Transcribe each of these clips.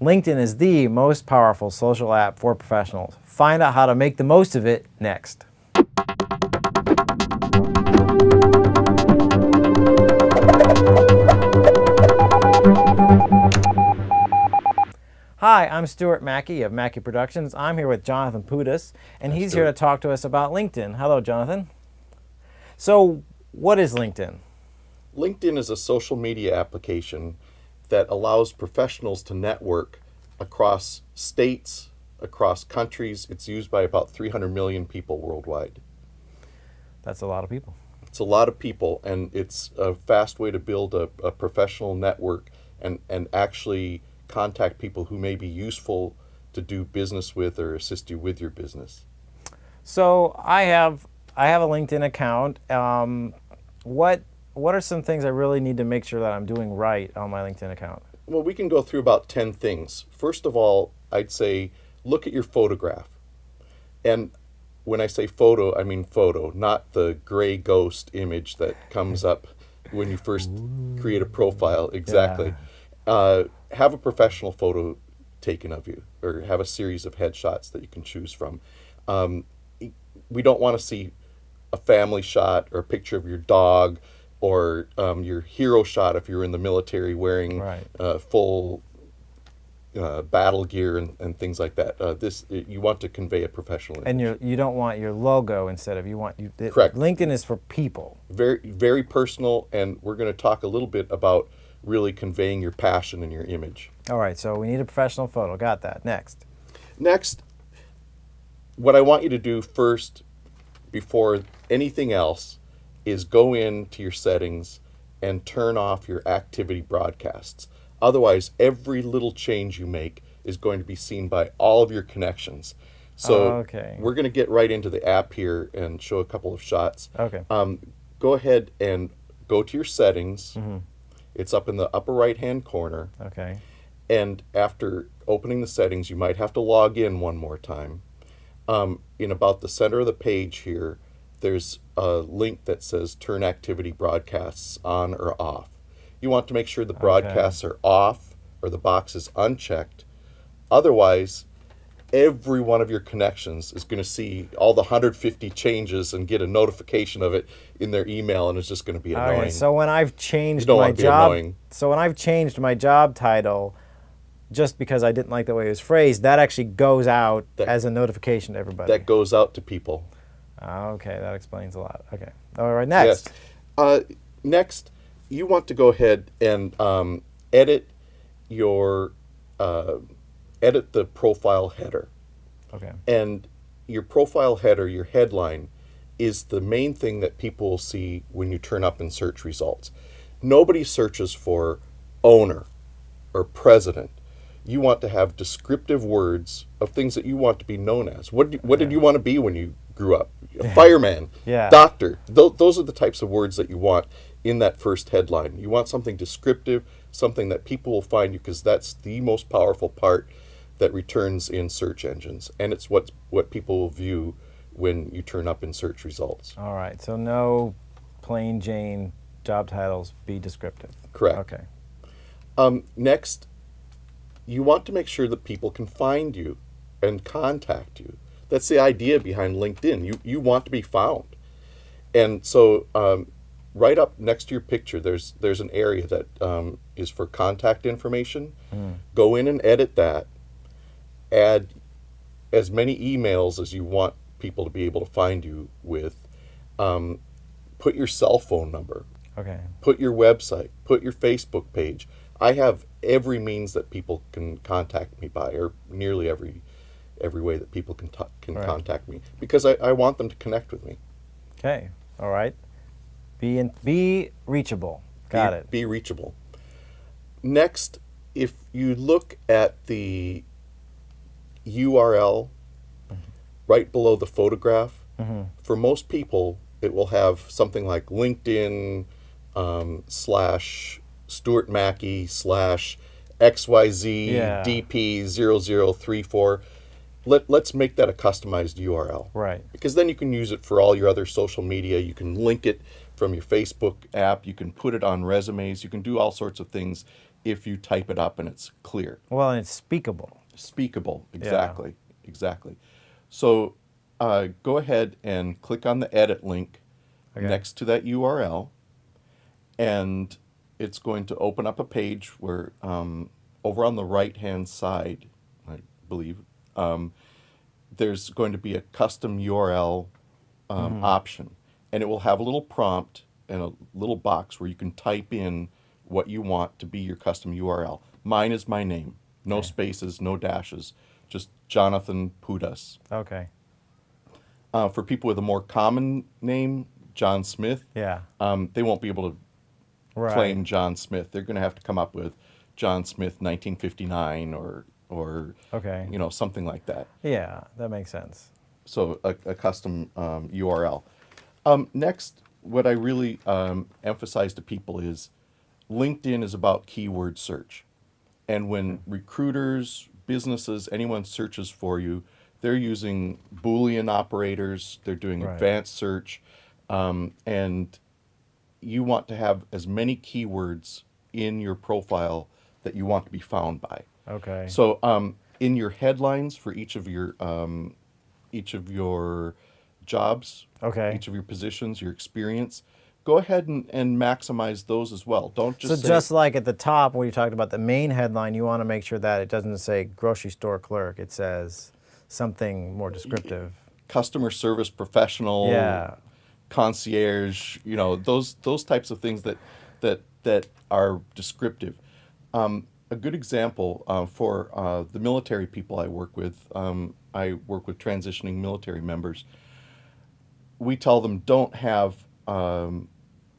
LinkedIn is the most powerful social app for professionals. Find out how to make the most of it next. Hi, I'm Stuart Mackey of Mackey Productions. I'm here with Jonathan Pudas, and he's here to talk to us about LinkedIn. Hello, Jonathan. So, what is LinkedIn? LinkedIn is a social media application that allows professionals to network across states, across countries. It's used by about 300 million people worldwide. That's a lot of people. It's a lot of people, and it's a fast way to build a professional network and actually contact people who may be useful to do business with or assist you with your business. So I have a LinkedIn account. What are some things I really need to make sure that I'm doing right on my LinkedIn account? Well, we can go through about 10 things. First of all, I'd say look at your photograph. And when I say photo, I mean photo, not the gray ghost image that comes up when you first create a profile. Exactly. Yeah. Have a professional photo taken of you, or have a series of headshots that you can choose from. We don't want to see a family shot or a picture of your dog, or your hero shot if you're in the military wearing full battle gear and things like that. You want to convey a professional image. And you don't want your logo instead of Correct. LinkedIn is for people. Very, very personal, and we're going to talk a little bit about really conveying your passion and your image. All right, so we need a professional photo. Got that. Next, what I want you to do first, before anything else, is go into your settings and turn off your activity broadcasts. Otherwise, every little change you make is going to be seen by all of your connections. So we're going to get right into the app here and show a couple of shots. Okay. Go ahead and go to your settings. Mm-hmm. It's up in the upper right-hand corner. Okay. And after opening the settings, you might have to log in one more time. In about the center of the page here, there's a link that says turn activity broadcasts on or off. You want to make sure the broadcasts are off or the box is unchecked. Otherwise, every one of your connections is going to see all the 150 changes and get a notification of it in their email, and it's just going to be annoying. Okay, so when I've changed my job title, just because I didn't like the way it was phrased, that actually goes out as a notification to everybody. That goes out to people. Okay, that explains a lot. Okay. All right, next. Yes. Next, you want to go ahead and edit the profile header. Okay. And your profile header, your headline, is the main thing that people will see when you turn up in search results. Nobody searches for owner or president. You want to have descriptive words of things that you want to be known as. What did you want to be when you grew up? A fireman, doctor. Those are the types of words that you want in that first headline. You want something descriptive, something that people will find you, because that's the most powerful part that returns in search engines, and it's what people will view when you turn up in search results. All right, so no plain Jane job titles, be descriptive. Correct. Okay. Next, you want to make sure that people can find you and contact you. That's the idea behind LinkedIn. You want to be found. And so right up next to your picture, there's an area that is for contact information. Go in and edit that. Add as many emails as you want people to be able to find you with. Put your cell phone number. Okay. Put your website. Put your Facebook page. I have every means that people can contact me by, or nearly every way that people can contact me, because I want them to connect with me. Okay. All right. Be reachable. Got it. Be reachable. Next, if you look at the URL right below the photograph, for most people, it will have something like LinkedIn /Stuart Mackey /XYZ DP0034. Let's make that a customized URL. Right. Because then you can use it for all your other social media. You can link it from your Facebook app. You can put it on resumes. You can do all sorts of things if you type it up and it's clear. Well, and it's speakable. Speakable, exactly, exactly. So go ahead and click on the edit link next to that URL, and it's going to open up a page where over on the right-hand side, I believe, there's going to be a custom URL option, and it will have a little prompt and a little box where you can type in what you want to be your custom URL. Mine is my name. No spaces, no dashes, just Jonathan Pudas. Okay. For people with a more common name, John Smith, Yeah. they won't be able to claim John Smith. They're going to have to come up with John Smith 1959 or Okay. something like that. Yeah, that makes sense. So a custom URL. Next, what I really emphasize to people is LinkedIn is about keyword search. And when recruiters, businesses, anyone searches for you, they're using Boolean operators, they're doing advanced search, and you want to have as many keywords in your profile that you want to be found by. Okay. So in your headlines for each of your jobs, each of your positions, your experience, go ahead and maximize those as well. Don't just So just like at the top where you talked about the main headline, you want to make sure that it doesn't say grocery store clerk. It says something more descriptive. Customer service professional, concierge, those types of things that are descriptive. A good example for the military people I work with transitioning military members. We tell them don't have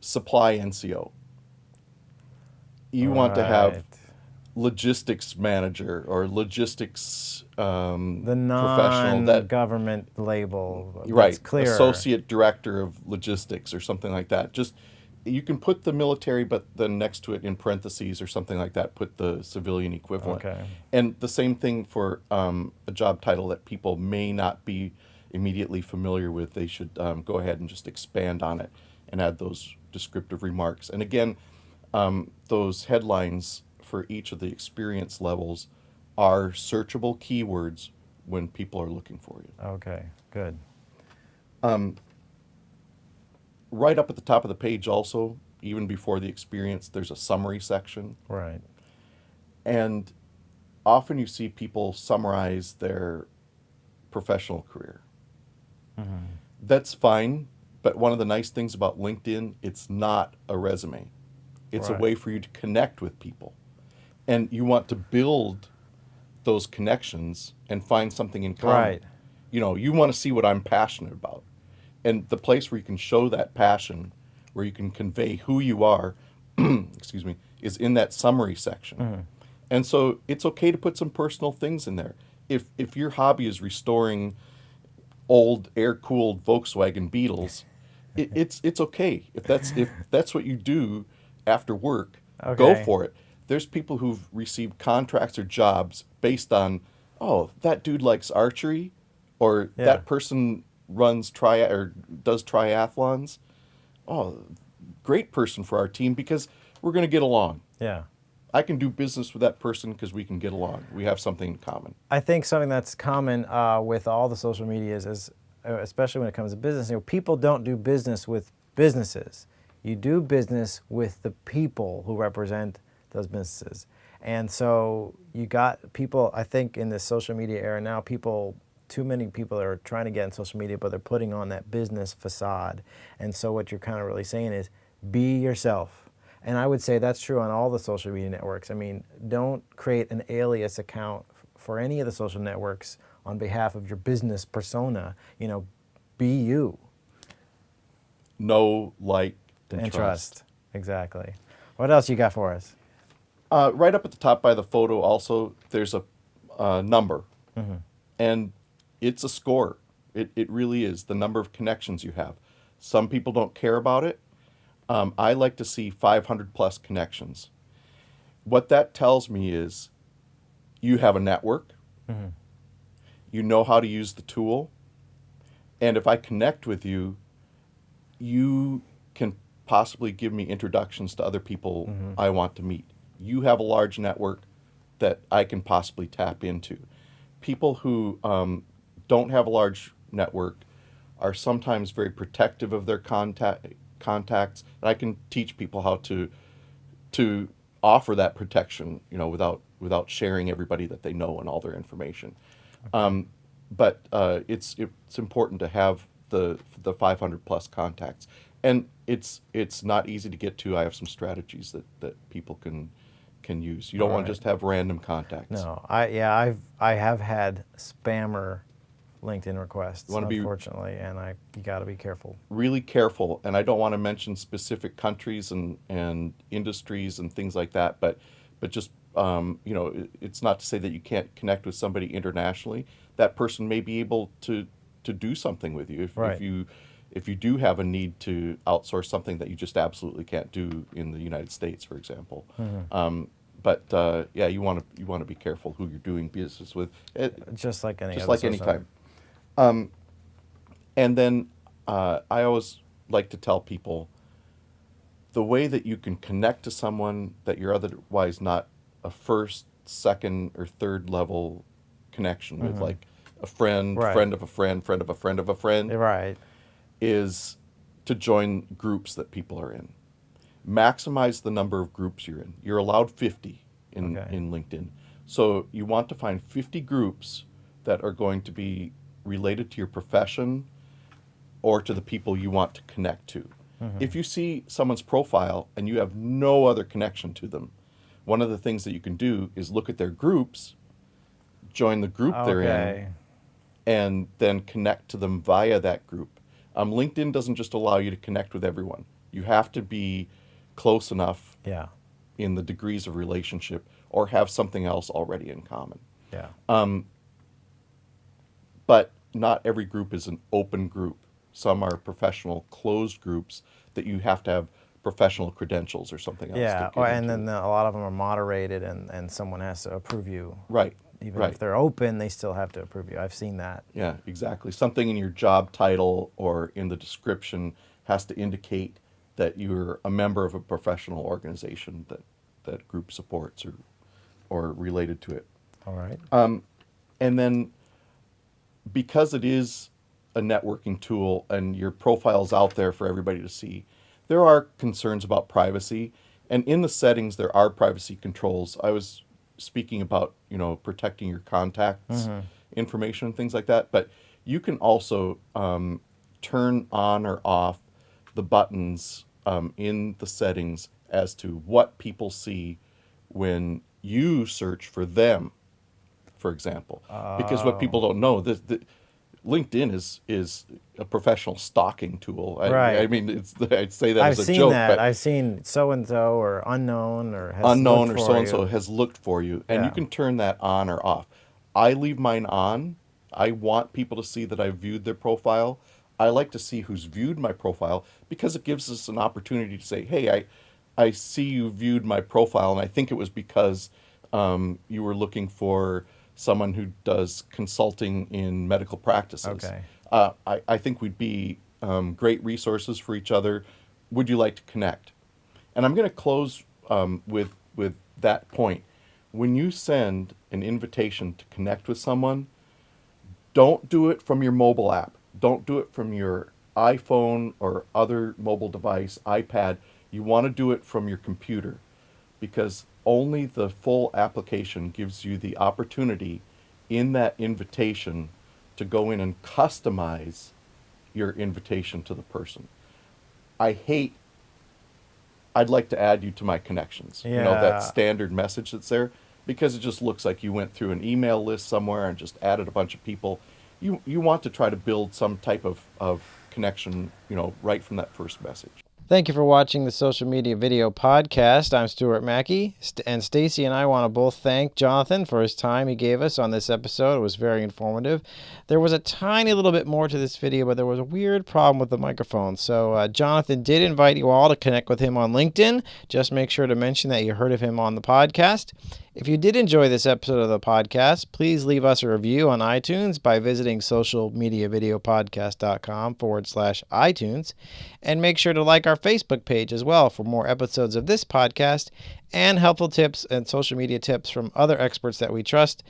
supply NCO. You want to have logistics manager or logistics the professional, non-government label. Right, clearer. associate director of logistics or something like that. Just you can put the military, but then next to it in parentheses or something like that, put the civilian equivalent. Okay. And the same thing for a job title that people may not be immediately familiar with. They should go ahead and just expand on it and add those descriptive remarks. And again, those headlines for each of the experience levels are searchable keywords when people are looking for you. Okay, good. Right up at the top of the page also, even before the experience, there's a summary section. Right. And often you see people summarize their professional career. Mm-hmm. That's fine, but one of the nice things about LinkedIn, it's not a resume. It's a way for you to connect with people. And you want to build those connections and find something in common. Right. You want to see what I'm passionate about. And the place where you can show that passion, where you can convey who you are, excuse me, is in that summary section. Mm-hmm. And so it's okay to put some personal things in there. If your hobby is restoring old air-cooled Volkswagen Beetles, it's okay. If that's what you do after work, go for it. There's people who've received contracts or jobs based on, that dude likes archery, or that person does triathlons. Great person for our team because we're going to get along. Yeah. I can do business with that person because we can get along. We have something in common. I think something that's common with all the social medias is, especially when it comes to business, people don't do business with businesses. You do business with the people who represent those businesses. And so you got people, I think in this social media era now, too many people are trying to get in social media, but they're putting on that business facade. And so what you're kind of really saying is be yourself. And I would say that's true on all the social media networks. I mean, don't create an alias account for any of the social networks on behalf of your business persona. Be you. Know, like, and trust. Exactly. What else you got for us? Right up at the top by the photo also, there's a number. Mm-hmm. And it's a score. It really is, the number of connections you have. Some people don't care about it. I like to see 500 plus connections. What that tells me is you have a network, mm-hmm. you know how to use the tool, and if I connect with you, you can possibly give me introductions to other people mm-hmm. I want to meet. you have a large network that I can possibly tap into. People who don't have a large network are sometimes very protective of their contacts, and I can teach people how to offer that protection, without sharing everybody that they know and all their information. But it's important to have the 500 plus contacts, and it's not easy to get to. I have some strategies that people can use. You don't want to just have random contacts. No, I have had spammer LinkedIn requests, unfortunately, and you got to be careful. Really careful, and I don't want to mention specific countries and industries and things like that, but just it's not to say that you can't connect with somebody internationally. That person may be able to do something with you if you do have a need to outsource something that you just absolutely can't do in the United States, for example. But you want to be careful who you're doing business with. Just like any time. And then I always like to tell people the way that you can connect to someone that you're otherwise not a first, second, or third level connection with, like a friend, friend of a friend, friend of a friend of a friend, is to join groups that people are in. Maximize the number of groups you're in. You're allowed 50 in LinkedIn. So you want to find 50 groups that are going to be related to your profession or to the people you want to connect to. If you see someone's profile and you have no other connection to them, one of the things that you can do is look at their groups, join the group they're in, and then connect to them via that group. LinkedIn doesn't just allow you to connect with everyone. You have to be close enough in the degrees of relationship or have something else already in common. But not every group is an open group. Some are professional closed groups that you have to have professional credentials or something else. And then a lot of them are moderated and someone has to approve you. Even if they're open, they still have to approve you. I've seen that. Yeah, exactly. Something in your job title or in the description has to indicate that you're a member of a professional organization that group supports or related to it. All right. And then because it is a networking tool and your profile's out there for everybody to see, there are concerns about privacy. And in the settings, there are privacy controls. I was speaking about, protecting your contacts information and things like that. But you can also turn on or off the buttons in the settings as to what people see when you search for them, for example. Because what people don't know, LinkedIn is a professional stalking tool. I mean, I'd say that as a joke. But I've seen so-and-so or unknown or has unknown looked or for so-and-so you. has looked for you. And you can turn that on or off. I leave mine on. I want people to see that I've viewed their profile. I like to see who's viewed my profile because it gives us an opportunity to say, hey, I see you viewed my profile, and I think it was because you were looking for someone who does consulting in medical practices. I think we'd be great resources for each other. Would you like to connect? And I'm going to close with that point. When you send an invitation to connect with someone, don't do it from your mobile app. Don't do it from your iPhone or other mobile device, iPad. You want to do it from your computer because only the full application gives you the opportunity in that invitation to go in and customize your invitation to the person. I'd like to add you to my connections. That standard message that's there, because it just looks like you went through an email list somewhere and just added a bunch of people. You want to try to build some type of connection, right from that first message. Thank you for watching the Social Media Video Podcast. I'm Stuart Mackey, and Stacy and I want to both thank Jonathan for his time he gave us on this episode. It was very informative. There was a tiny little bit more to this video, but there was a weird problem with the microphone. So Jonathan did invite you all to connect with him on LinkedIn. Just make sure to mention that you heard of him on the podcast. If you did enjoy this episode of the podcast, please leave us a review on iTunes by visiting socialmediavideopodcast.com/iTunes, and make sure to like our Facebook page as well for more episodes of this podcast and helpful tips and social media tips from other experts that we trust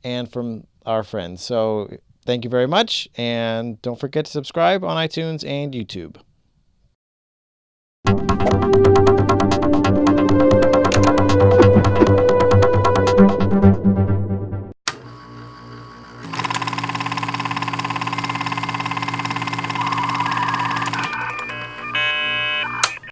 and from our friends. So thank you very much, and don't forget to subscribe on iTunes and YouTube.